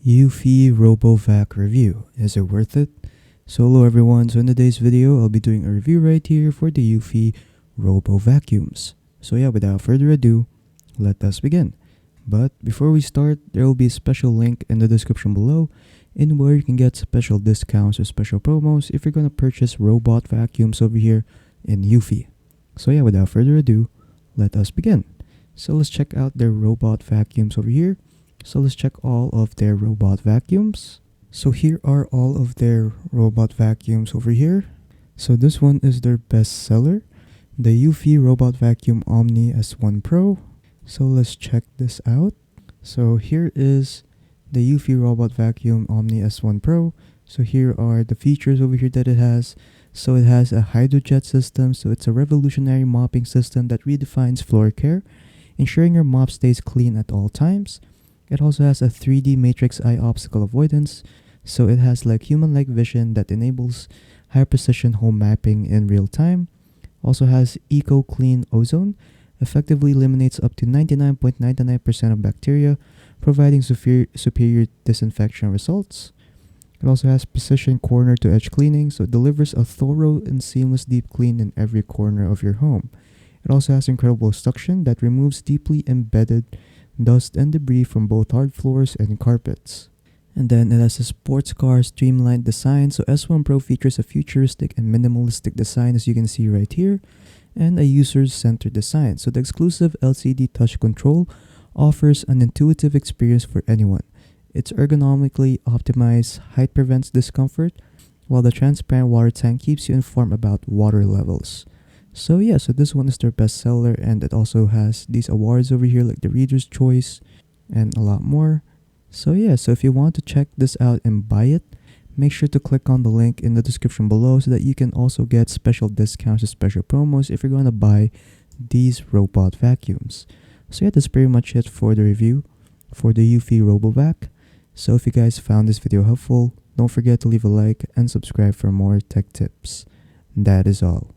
Eufy Robovac review. Is it worth it? So hello everyone, so in today's video I'll be doing a review right here for the Eufy Robovacuums. So yeah, without further ado, let us begin. But before we start, there will be a special link in the description below in where you can get special discounts or special promos if you're going to purchase robot vacuums over here in Eufy. So yeah, without further ado, let us begin. So let's check out their robot vacuums over here. So let's check all of their robot vacuums. So here are all of their robot vacuums over here. So this one is their best seller, the Eufy Robot Vacuum Omni S1 Pro. So let's check this out. So here is the Eufy Robot Vacuum Omni S1 Pro. So here are the features over here that it has. So it has a hydrojet system. So it's a revolutionary mopping system that redefines floor care, ensuring your mop stays clean at all times. It also has a 3D matrix eye obstacle avoidance. So it has like human-like vision that enables high-precision home mapping in real time. Also has Eco Clean Ozone, effectively eliminates up to 99.99% of bacteria, providing superior disinfection results. It also has precision corner to edge cleaning, so it delivers a thorough and seamless deep clean in every corner of your home. It also has incredible suction that removes deeply embedded dust and debris from both hard floors and carpets. And then it has a sports car streamlined design. So S1 Pro features a futuristic and minimalistic design, as you can see right here, and a user-centered design. So the exclusive LCD touch control offers an intuitive experience for anyone. It's ergonomically optimized, height prevents discomfort, while the transparent water tank keeps you informed about water levels. So yeah, so this one is their best seller, and it also has these awards over here like the Reader's Choice and a lot more. So yeah, so if you want to check this out and buy it, make sure to click on the link in the description below so that you can also get special discounts or special promos if you're going to buy these robot vacuums. So yeah, that's pretty much it for the review for the Eufy Robovac. So if you guys found this video helpful, don't forget to leave a like and subscribe for more tech tips. That is all.